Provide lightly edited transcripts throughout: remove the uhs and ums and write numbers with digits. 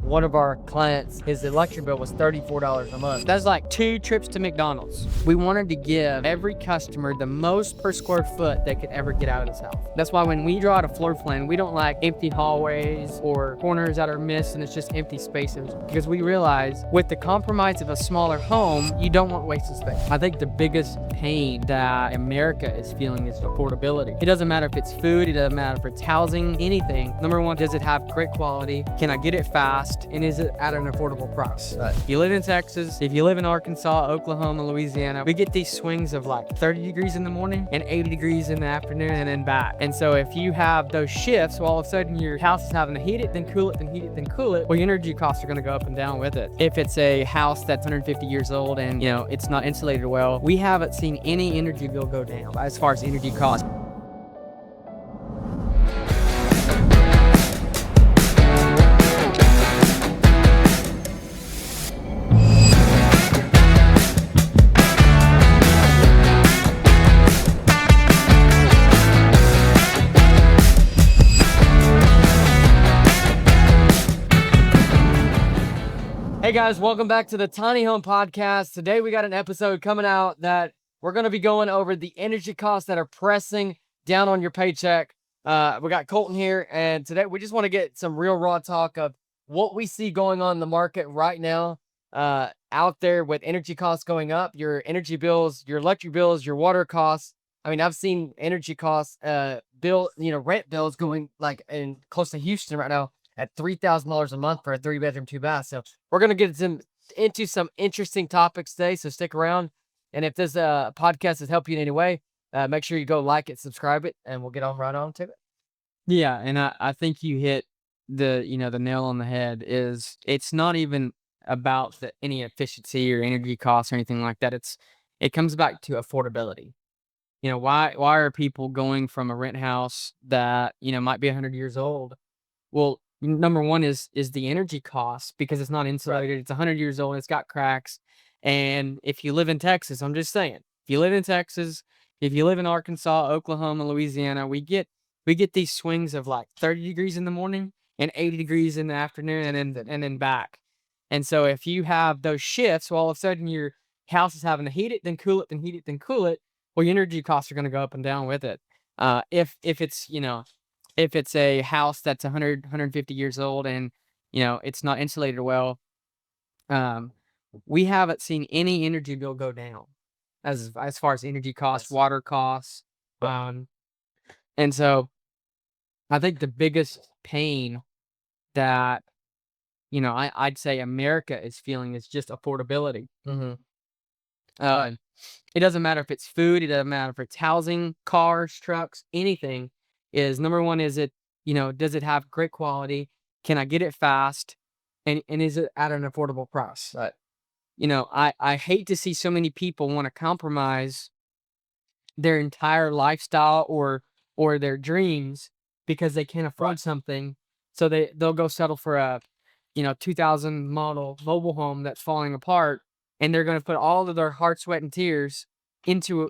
one of our clients, his electric bill was $34 a month. That's like 2 trips to McDonald's. We wanted to give every customer the most per square foot they could ever get out of this house. That's why when we draw out a floor plan, we don't like empty hallways or corners that are missed and it's just empty spaces, because we realize with the compromise of a smaller home, you don't want wasted space. I think the biggest pain that America is feeling is affordability. It doesn't matter if it's food, it doesn't matter if it's housing, anything. Number one, does it have great quality? Can I get it fast? And is it at an affordable price? If you live in Texas, if you live in Arkansas, Oklahoma, Louisiana, we get these swings of like 30 degrees in the morning and 80 degrees in the afternoon and then back. And so if you have those shifts, well, all of a sudden your house is having to heat it, then cool it, then heat it, then cool it, well, your energy costs are gonna go up and down with it. If it's a house that's 150 years old and it's not insulated well, we haven't seen any energy bill go down as far as energy costs. Hey guys, welcome back to the Tiny Home Podcast. Today we got an episode coming out that we're going to be going over the energy costs that are pressing down on your paycheck. We got Colton here, and today we just want to get some real raw talk of what we see going on in the market right now out there with energy costs going up, your energy bills, your electric bills, your water costs. I mean, I've seen energy costs, rent bills going like in close to Houston right now at $3,000 a month for a 3-bedroom, 2-bath. So we're going to get into some interesting topics today, so stick around. And if this podcast has helped you in any way, make sure you go like it, subscribe it, and we'll get right on to it. Yeah, and I think you hit the nail on the head. It's not even about any efficiency or energy costs or anything like that. It comes back to affordability. Why are people going from a rent house that might be 100 years old? Well, number one is the energy cost, because it's not insulated. Right. It's 100 years old. It's got cracks. And if you live in Texas, I'm just saying, if you live in Texas, if you live in Arkansas, Oklahoma, Louisiana, we get these swings of like 30 degrees in the morning and 80 degrees in the afternoon and then back. And so if you have those shifts, well, all of a sudden your house is having to heat it, then cool it, then heat it, then cool it. Well, your energy costs are going to go up and down with it. If it's a house that's 150 years old and, it's not insulated well, we haven't seen any energy bill go down as far as energy costs, water costs. And so I think the biggest pain that, I'd say America is feeling is just affordability. Mm-hmm. It doesn't matter if it's food, it doesn't matter if it's housing, cars, trucks, anything. Is number one, is it, does it have great quality? Can I get it fast? And is it at an affordable price? Right. I hate to see so many people want to compromise their entire lifestyle or their dreams because they can't afford something. So they'll go settle for a, 2000 model mobile home that's falling apart, and they're going to put all of their heart, sweat, and tears into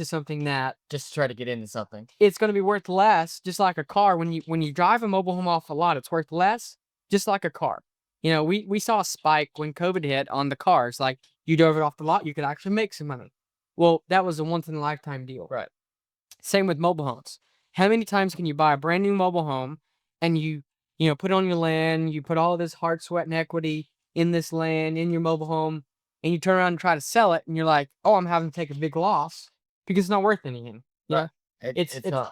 something that just to try to get into something. It's going to be worth less, just like a car. When you drive a mobile home off a lot, it's worth less, just like a car. We saw a spike when COVID hit on the cars. Like, you drove it off the lot, you could actually make some money. Well, that was a once in a lifetime deal. Right. Same with mobile homes. How many times can you buy a brand new mobile home and you put it on your land, you put all of this hard sweat and equity in this land, in your mobile home, and you turn around and try to sell it, and you're like, oh, I'm having to take a big loss because it's not worth anything. Yeah. It's a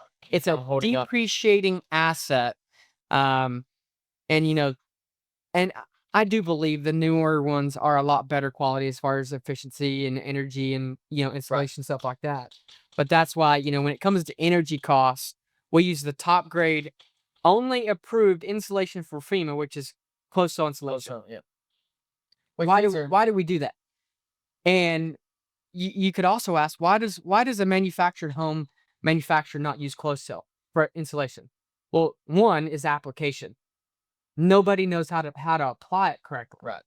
depreciating asset. And I do believe the newer ones are a lot better quality as far as efficiency and energy and, installation, stuff like that. But that's why, when it comes to energy costs, we use the top grade, only approved insulation for FEMA, which is closed cell insulation. Yeah. Why do we do that? And you could also ask, why does a manufactured home manufacturer not use closed cell for insulation? Well, one is application. Nobody knows how to apply it correctly. Right.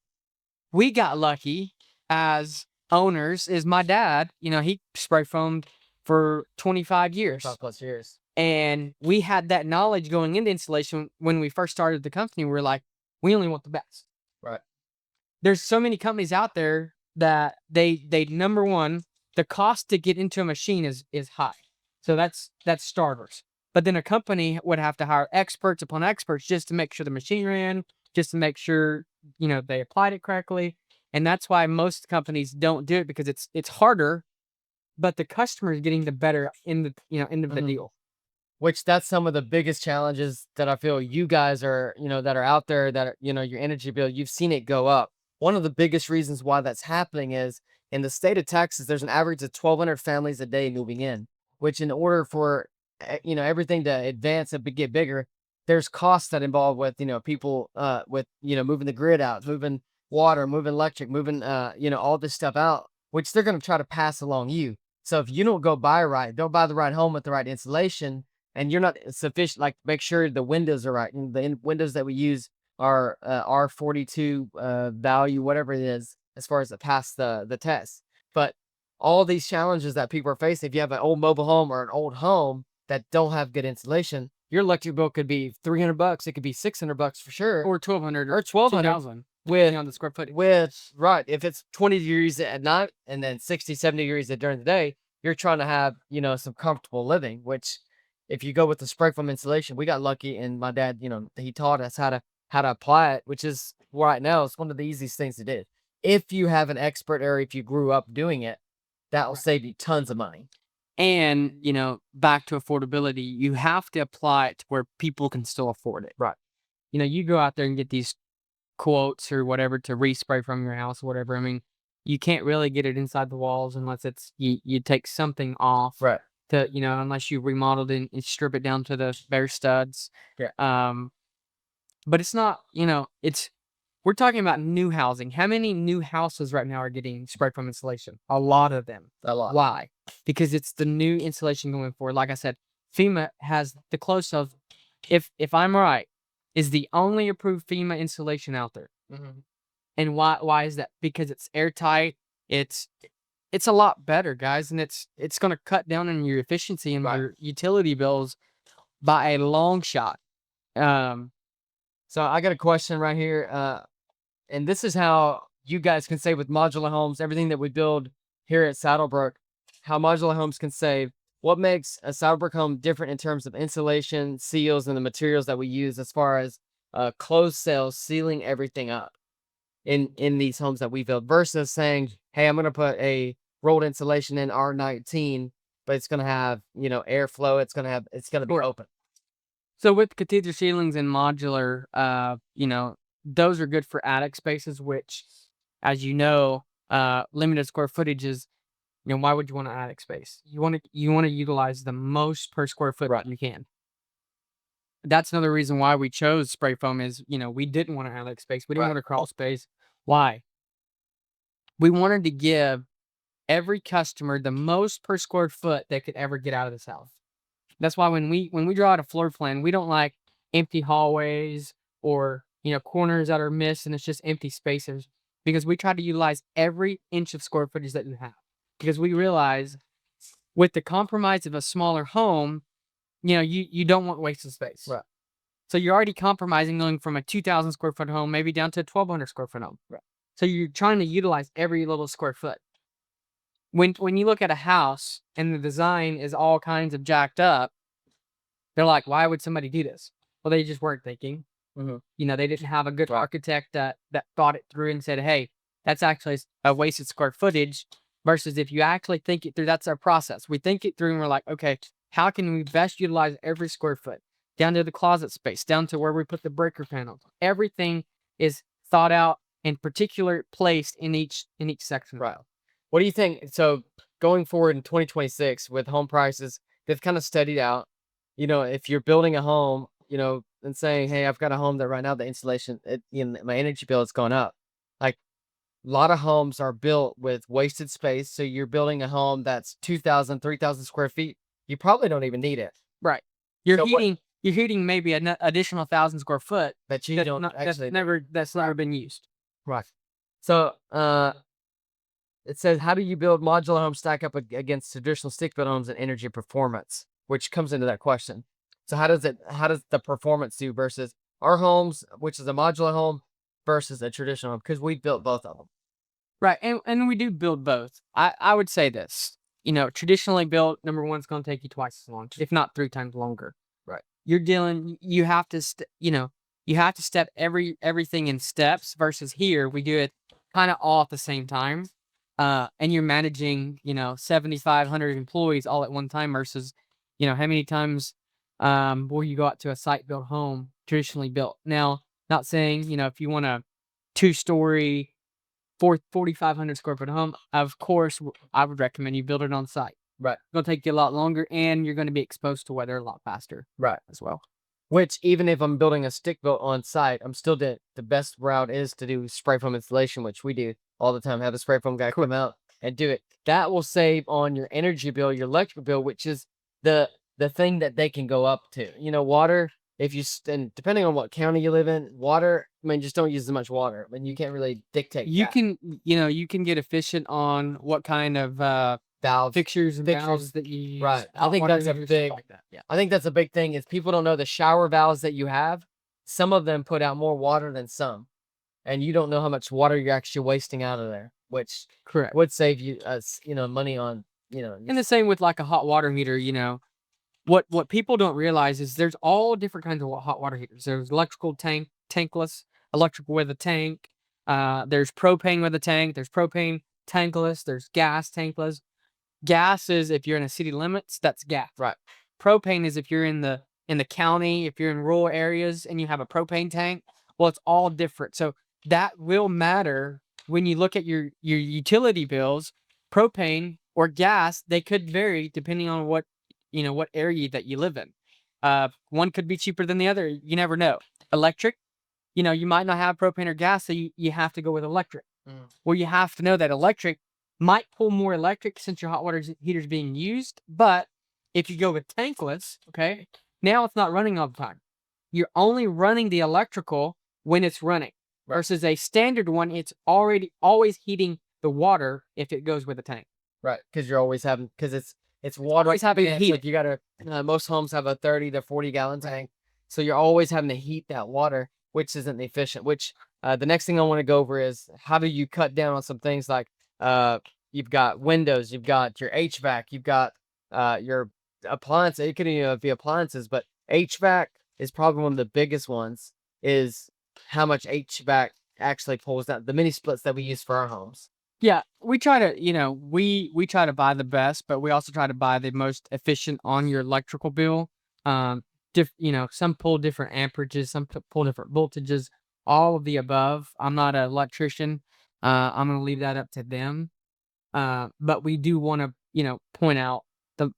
We got lucky as owners. Is my dad, he spray foamed for 25 years. 5+ years. And we had that knowledge going into insulation when we first started the company. We were like, We only want the best. Right. There's so many companies out there that they number one, the cost to get into a machine is high. So that's starters. But then a company would have to hire experts upon experts just to make sure the machine ran, just to make sure, they applied it correctly. And that's why most companies don't do it, because it's harder, but the customer is getting the better end of the deal. Which that's some of the biggest challenges that I feel you guys are, that are out there, that are, your energy bill, you've seen it go up. One of the biggest reasons why that's happening is in the state of Texas, there's an average of 1,200 families a day moving in, which in order for, everything to advance and get bigger, there's costs that involve with, people, with, moving the grid out, moving water, moving electric, moving, all this stuff out, which they're going to try to pass along you. So if you don't go don't buy the right home with the right insulation, and you're not sufficient, like make sure the windows are right. And the windows that we use are R42 value, whatever it is, as far as it pass the test. But all these challenges that people are facing, if you have an old mobile home or an old home that don't have good insulation, your electric bill could be $300. It could be $600 for sure, Or 1,200 or 1,200 2,000 with on the square footage. right. If it's 20 degrees at night and then 60, 70 degrees during the day, you're trying to have, some comfortable living, which if you go with the spray foam insulation, we got lucky, and my dad, he taught us how to apply it, which is right now it's one of the easiest things to do. If you have an expert, or if you grew up doing it, that will save you tons of money. And, back to affordability, you have to apply it to where people can still afford it. Right. You go out there and get these quotes or whatever to respray from your house or whatever. I mean, you can't really get it inside the walls unless it's you take something off. Right. To, unless you remodeled it and strip it down to the bare studs. Yeah. But it's not, we're talking about new housing. How many new houses right now are getting spray foam insulation? A lot of them. A lot. Why? Because it's the new insulation going forward. Like I said, FEMA has the close of, if I'm right, is the only approved FEMA insulation out there. Mm-hmm. And why is that? Because it's airtight. It's a lot better, guys, and it's going to cut down on your efficiency and your utility bills by a long shot. So I got a question right here, and this is how you guys can save with modular homes. Everything that we build here at Saddlebrook, how modular homes can save. What makes a Saddlebrook home different in terms of insulation, seals, and the materials that we use, as far as closed cells sealing everything up in these homes that we build, versus saying, hey, I'm going to put a rolled insulation in R19, but it's going to have, airflow. It's going to be open. So with cathedral ceilings and modular, those are good for attic spaces, which, as limited square footage is, why would you want an attic space? You want to utilize the most per square foot you can. That's another reason why we chose spray foam is, we didn't want an attic space. We didn't want a crawl space. Why? We wanted to give every customer the most per square foot they could ever get out of this house. That's why when we draw out a floor plan, we don't like empty hallways or, corners that are missed and it's just empty spaces, because we try to utilize every inch of square footage that you have, because we realize with the compromise of a smaller home, you don't want wasted space. Right. So you're already compromising, going from a 2,000 square foot home maybe down to a 1,200 square foot home. Right. So you're trying to utilize every little square foot. When you look at a house and the design is all kinds of jacked up, they're like, why would somebody do this? Well, they just weren't thinking. Mm-hmm. They didn't have a good architect that thought it through and said, hey, that's actually a wasted square footage. Versus if you actually think it through, that's our process. We think it through and we're like, okay, how can we best utilize every square foot? Down to the closet space, down to where we put the breaker panels. Everything is thought out and particular placed in each section. Right. What do you think? So going forward in 2026 with home prices, they've kind of studied out, if you're building a home, and saying, hey, I've got a home that right now the insulation, my energy bill is going up. Like, a lot of homes are built with wasted space. So you're building a home that's 2,000, 3,000 square feet. You probably don't even need it. Right. You're heating maybe an additional 1,000 square foot that you don't actually. That's never been used. Right. So, it says, how do you build modular homes stack up against traditional stick-built homes and energy performance, which comes into that question. So how does the performance do versus, our homes, which is a modular home, versus a traditional home, because we built both of them. Right, and we do build both. I would say this, traditionally built, number one, it's gonna take you twice as long, if not 3 times longer. Right. You have to, you have to step everything in steps versus here, we do it kinda all at the same time. And you're managing, 7,500 employees all at one time versus, how many times, will you go out to a site-built home, traditionally built? Now, not saying, if you want a two-story 4,500 square foot home, of course, I would recommend you build it on site. Right. It's gonna take you a lot longer, and you're gonna be exposed to weather a lot faster Right. as well. Which, even if I'm building a stick built on site, I'm still the best route is to do spray foam installation, which we do all the time. Have a spray foam guy come out and do it. That will save on your energy bill, your electric bill, which is the thing that they can go up to. Water. If you and depending on what county you live in, water. I mean, just don't use as much water. I mean, you can't really dictate. You that. can, you can get efficient on what kind of valves, fixtures and valves that you use. Right. I hot think water that's a heaters, big. stuff like that. Yeah. I think that's a big thing is people don't know the shower valves that you have. Some of them put out more water than some, and you don't know how much water you're actually wasting out of there, which Correct. would save you, money on, And the same with like a hot water heater, what people don't realize is there's all different kinds of hot water heaters. There's electrical tankless, electrical with a tank. There's propane with a tank. There's propane tankless. There's gas tankless. Gas is if you're in a city limits, that's gas. Right. Propane is if you're in the county, if you're in rural areas and you have a propane tank. Well, it's all different. So that will matter when you look at your utility bills. Propane or gas, they could vary depending on what area that you live in. One could be cheaper than the other. You never know. Electric, you might not have propane or gas, so you have to go with electric. Well, you have to know that electric might pull more electric since your hot water heater is being used. But if you go with tankless, okay, now it's not running all the time. You're only running the electrical when it's running. Right. Versus a standard one, it's always heating the water if it goes with a tank. Right. Because you're always having, because it's water. Always having to heat like you gotta. Most homes have a 30 to 40 gallon tank, so you're always having to heat that water, which isn't efficient. Which the next thing I want to go over is how do you cut down on some things like you've got windows, you've got your HVAC, you've got your appliance. It could even be appliances, but HVAC is probably one of the biggest ones. Is how much HVAC actually pulls down the mini splits that we use for our homes. Yeah, we try to, we try to buy the best, but we also try to buy the most efficient on your electrical bill. Some pull different amperages, some pull different voltages, all of the above. I'm not an electrician. I'm gonna leave that up to them. But we do want to, point out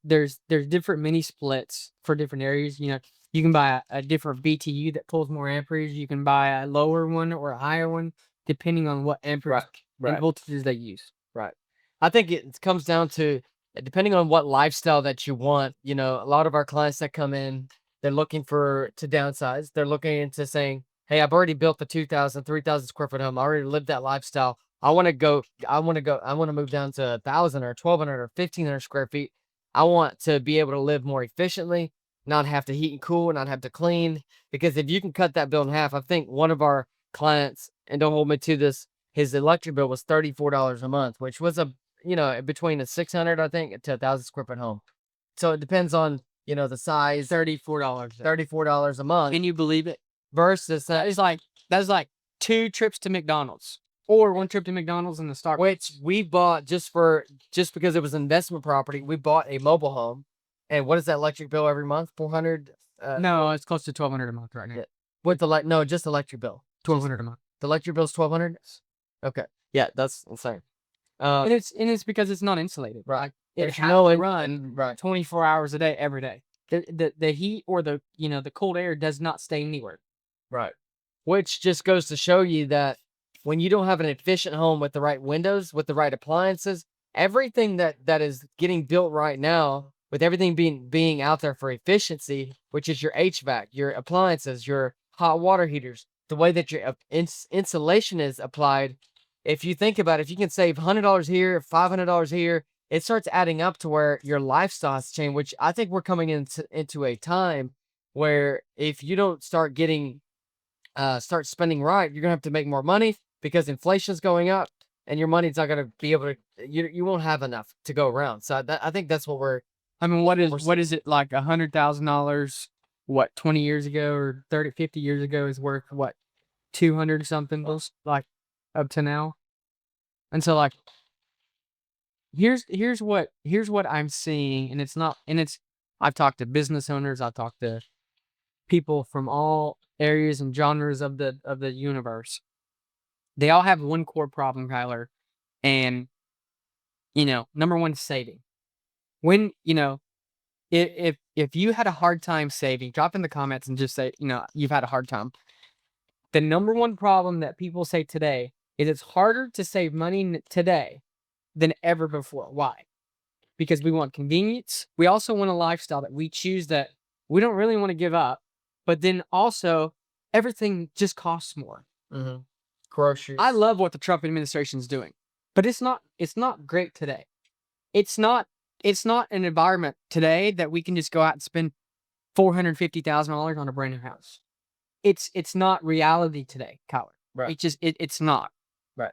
there's different mini splits for different areas. You can buy a different BTU that pulls more amperage. You can buy a lower one or a higher one, depending on what amperage and voltages they use. Right. I think it comes down to depending on what lifestyle that you want. A lot of our clients that come in, they're looking to downsize. They're looking into saying, hey, I've already built the 2,000, 3,000 square foot home. I already lived that lifestyle. I want to move down to 1,000 or 1,200 or 1,500 square feet. I want to be able to live more efficiently, not have to heat and cool, not have to clean. Because if you can cut that bill in half, I think one of our clients, and don't hold me to this, his electric bill was $34 a month, which was between a 600, I think, to 1,000 square foot home. So it depends on, the size. $34 a month. Can you believe it? Versus that's like 2 trips to McDonald's or 1 trip to McDonald's in the Starbucks. Which we bought just because it was investment property. We bought a mobile home. And what is that electric bill every month? 400? No, it's close to 1,200 a month right now. Yeah. With just electric bill. 1,200 a month. The electric bill's 1,200? Okay. Yeah, that's insane. And it's because it's not insulated. Right. It has to run 24 hours a day, every day. The heat or the cold air does not stay anywhere. Right. Which just goes to show you that when you don't have an efficient home with the right windows, with the right appliances, everything that is getting built right now, with everything being out there for efficiency, which is your HVAC, your appliances, your hot water heaters, the way that your insulation is applied. If you think about it, if you can save $100 here, $500 here, it starts adding up to where your lifestyle's change, which I think we're coming into a time where if you don't start getting start spending right, you're gonna have to make more money because inflation's going up, and your money's not gonna be able to. You won't have enough to go around. So I think that's what we're. I mean, we're what is it like $100,000? What 20 years ago or 30, 50 years ago is worth what 200 something? Like up to now, and so like here's what I'm seeing, and it's not, and it's I've talked to business owners, I've talked to people from all areas and genres of the universe. They all have one core problem, Kyler, and number one, saving. When if you had a hard time saving, drop in the comments and just say you've had a hard time. The number one problem that people say today is it's harder to save money today than ever before. Why? Because we want convenience. We also want a lifestyle that we choose that we don't really want to give up. But then also, everything just costs more. Mm-hmm. Groceries. I love what the Trump administration is doing, but it's not great today. It's not an environment today that we can just go out and spend $450,000 on a brand new house. It's not reality today, Kyler. Right. It's not. Right.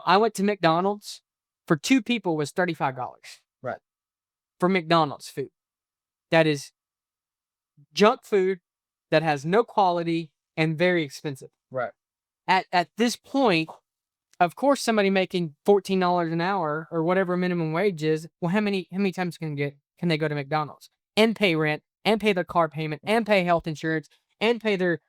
I went to McDonald's for two people was $35. Right. For McDonald's food. That is junk food that has no quality and very expensive. Right. At this point, of course, somebody making $14 an hour or whatever minimum wage is, well, how many times can they go to McDonald's and pay rent and pay their car payment and pay health insurance and pay their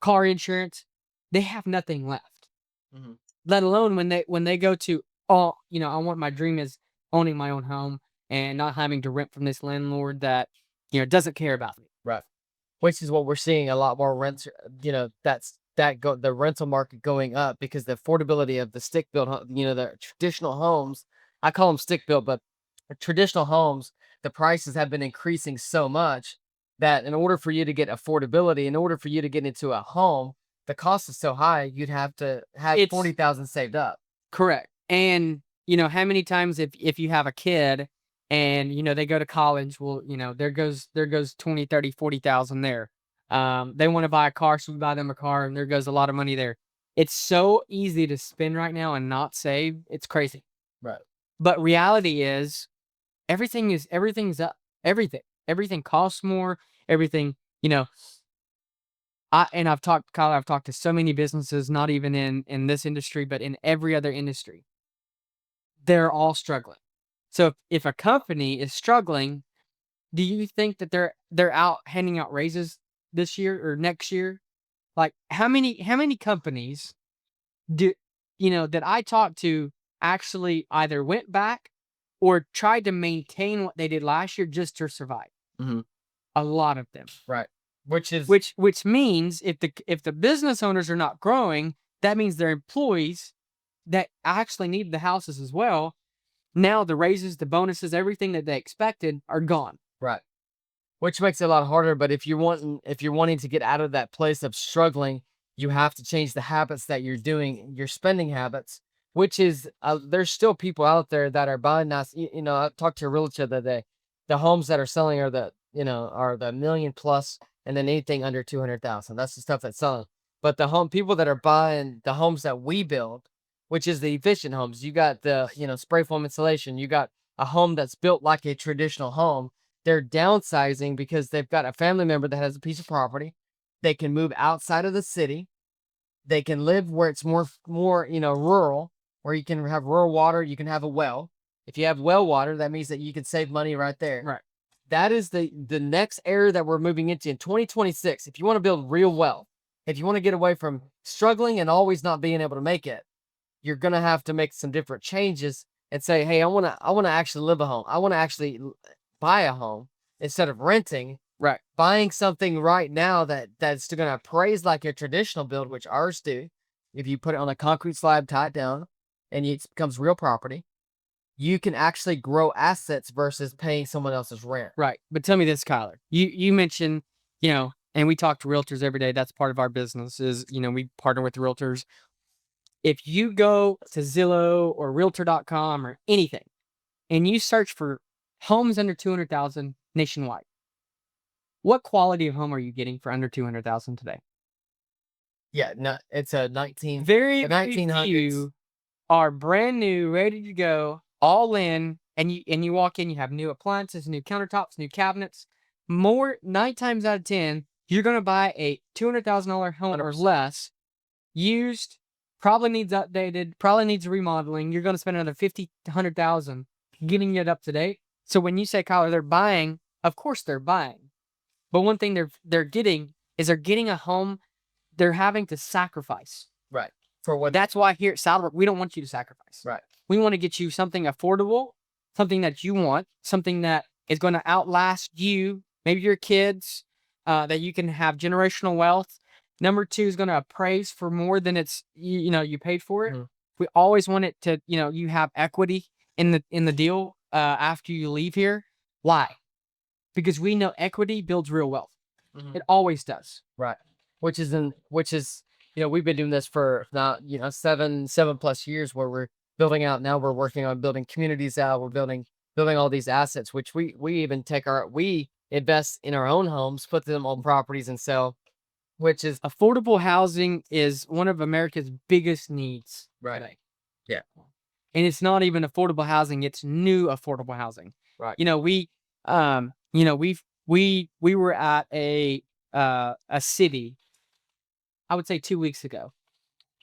car insurance? They have nothing left. Mm-hmm. Let alone when they go to, I want, my dream is owning my own home and not having to rent from this landlord that doesn't care about me. Right. Which is what we're seeing, a lot more rents. The rental market going up because the affordability of the stick built, the traditional homes. I call them stick built, but traditional homes, the prices have been increasing so much that in order for you to get affordability, in order for you to get into a home, the cost is so high, you'd have to have 40,000 saved up. Correct. And how many times if you have a kid and they go to college, well, there goes 20, 30, 40,000 there. They want to buy a car, so we buy them a car, and there goes a lot of money there. It's so easy to spend right now and not save. It's crazy. Right. But reality is everything's up. Everything costs more. Everything, I've talked, Kyle, I've talked to so many businesses, not even in this industry, but in every other industry. They're all struggling. So if a company is struggling, do you think that they're out handing out raises this year or next year? Like how many companies that I talked to actually either went back or tried to maintain what they did last year just to survive? Mm-hmm. A lot of them. Right. Which means if the business owners are not growing, that means their employees that actually need the houses as well. Now the raises, the bonuses, everything that they expected are gone. Right. Which makes it a lot harder. But if you're wanting to get out of that place of struggling, you have to change the habits that you're doing, your spending habits. Which is there's still people out there that are buying nice. I talked to a realtor the other day. The homes that are selling are the $1 million plus, and then anything under 200,000. That's the stuff that's selling. But the people that are buying the homes that we build, which is the efficient homes, you got the spray foam insulation. You got a home that's built like a traditional home. They're downsizing because they've got a family member that has a piece of property. They can move outside of the city. They can live where it's more rural, where you can have rural water. You can have a well. If you have well water, that means that you can save money right there. Right. That is the next era that we're moving into in 2026. If you want to build real wealth, if you want to get away from struggling and always not being able to make it, you're going to have to make some different changes and say, hey, I want to actually live a home. I want to actually buy a home instead of renting. Right. Buying something right now that's going to appraise like a traditional build, which ours do. If you put it on a concrete slab, tie it down, and it becomes real property, you can actually grow assets versus paying someone else's rent. Right. But tell me this, Kyler. You mentioned, and we talk to realtors every day. That's part of our business is, we partner with realtors. If you go to Zillow or realtor.com or anything and you search for homes under 200,000 nationwide, what quality of home are you getting for under 200,000 today? Yeah, no, it's a 19 Very, the very 1900s. few are brand new, ready to go, all in, and you walk in, you have new appliances, new countertops, new cabinets. More 9 times out of 10, you're gonna buy a $200,000 home or 100%. less, used, probably needs updated, probably needs remodeling. You're gonna spend another 50 to 100,000 getting it up to date. So when you say, Kyler, they're buying, of course they're buying. But one thing they're getting is they're getting a home they're having to sacrifice. Right. For what? That's why here at Saddlebrook, we don't want you to sacrifice. Right. We want to get you something affordable, something that you want, something that is going to outlast you, maybe your kids, that you can have generational wealth. Number two is going to appraise for more than you paid for it. Mhm. We always want it to, you have equity in the deal after you leave here. Why? Because we know equity builds real wealth. Mhm. It always does. Right. Which is, we've been doing this for now, 7+ years where we're building out. Now we're working on building communities out. We're building all these assets, which we even we invest in our own homes, put them on properties and sell, which is Affordable housing is one of America's biggest needs right. today. Yeah. And it's not even affordable housing, it's new affordable housing. Right. We were at a city, I would say 2 weeks ago,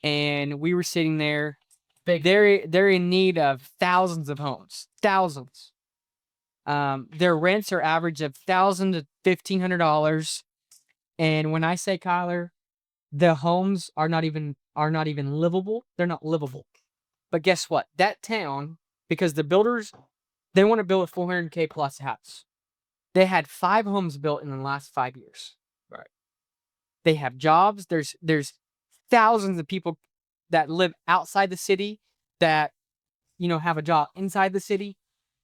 and we were sitting there. Big. They're in need of thousands of homes. Thousands. Their rents are average of $1,000 to $1,500. And when I say, Kyler, the homes are not even livable. They're not livable. But guess what? That town, because the builders, they want to build a 400K plus house. They had 5 homes built in the last 5 years. Right. They have jobs. There's thousands of people that live outside the city that, have a job inside the city.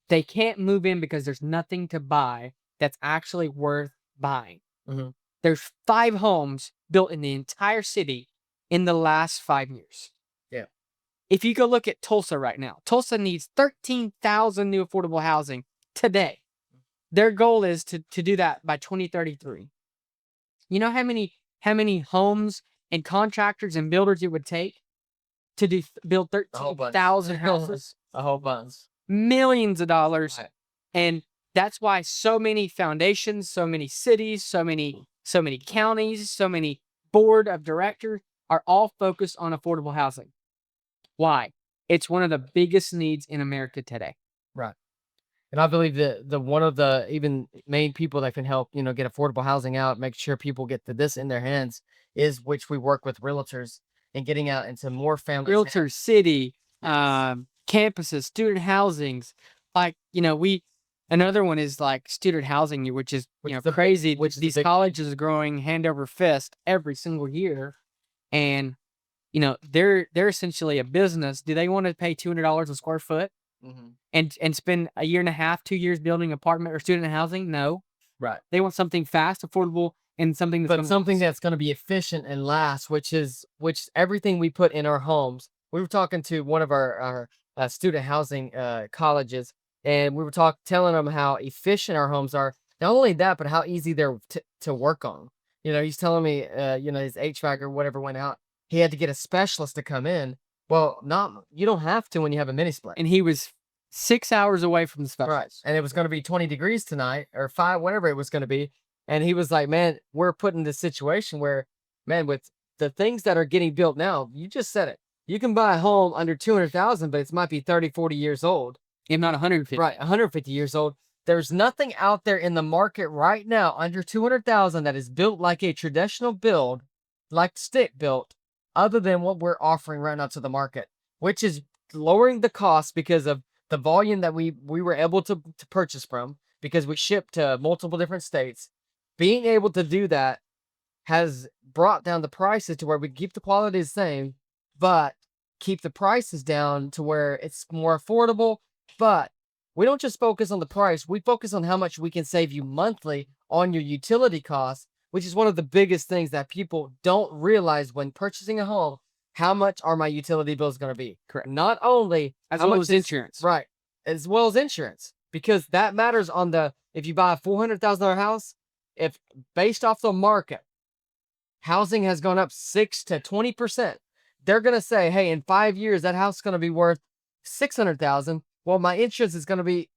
They can't move in because there's nothing to buy that's actually worth buying. Mhm. There's 5 homes built in the entire city in the last 5 years. Yeah. If you go look at Tulsa right now, Tulsa needs 13,000 new affordable housing today. Their goal is to do that by 2033. You know how many homes and contractors and builders it would take to build 13,000 houses? A whole bunch. Millions of dollars. Right. And that's why so many foundations, so many cities, so many counties, so many board of directors are all focused on affordable housing. Why? It's one of the biggest needs in America today. Right. And I believe that the one of the even main people that can help, get affordable housing out, make sure people get this in their hands is which we work with realtors and getting out into more families. Realtor city, campuses, student housings. Like, another one is like student housing, which is, crazy. These colleges are growing hand over fist every single year. And, they're essentially a business. Do they want to pay $200 a square foot? Mhm. And spend a year and a half, 2 years building apartment or student housing? No. Right. They want something fast, affordable, and something that's going to be efficient and last, which everything we put in our homes. We were talking to one of our student housing colleges, and we were telling them how efficient our homes are. Not only that, but how easy they're to work on. He's telling me, his HVAC or whatever went out. He had to get a specialist to come in. Well, you don't have to when you have a mini split. And he was 6 hours away from the specialist. Right. And it was going to be 20 degrees tonight or 5, whatever it was going to be. And he was like, man, we're put in this situation where, man, with the things that are getting built now, you just said it. You can buy a home under 200,000, but it might be 30, 40 years old. If not 150. Right. 150 years old. There's nothing out there in the market right now under 200,000 that is built like a traditional build, like stick built, other than what we're offering right now to the market, which is lowering the cost because of the volume that we were able to purchase from, because we ship to multiple different states. Being able to do that has brought down the prices to where we keep the quality the same, but keep the prices down to where it's more affordable. But we don't just focus on the price. We focus on how much we can save you monthly on your utility costs, which is one of the biggest things that people don't realize when purchasing a home. How much are my utility bills going to be? Correct. Not only as well as insurance. Right. As well as insurance. Because that matters if you buy a $400,000 house, if based off the market, housing has gone up 6 to 20%. They're going to say, hey, in 5 years, that house is going to be worth 600,000. Well, my insurance is going to be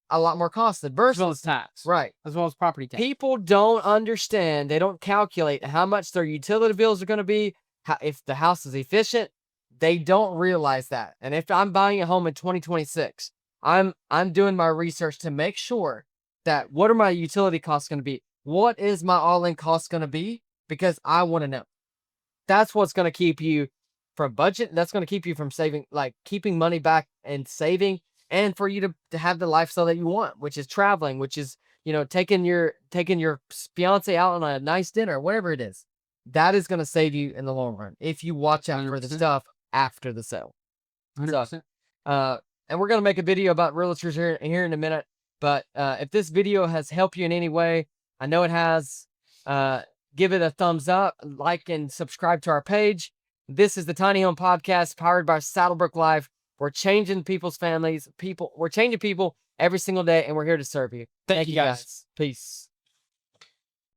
a lot more costly As well versus, as tax. right. As well as property tax. People don't understand. They don't calculate how much their utility bills are going to be. If the house is efficient, they don't realize that. And if I'm buying a home in 2026, I'm doing my research to make sure that what are my utility costs going to be? What is my all-in cost going to be? Because I want to know. That's what's going to keep you from budget. That's going to keep you from saving, like keeping money back and saving, and for you to have the lifestyle that you want, which is traveling, which is, you know, taking your fiance out on a nice dinner, whatever it is. That is going to save you in the long run if you watch out for the 100%. stuff after the sale. 100%. And we're going to make a video about realtors here in a minute. But if this video has helped you in any way, I know it has, give it a thumbs up, like, and subscribe to our page. This is the Tiny Home Podcast powered by Saddlebrook Life. We're changing people's families. We're changing people every single day, and we're here to serve you. Thank you, guys. Peace.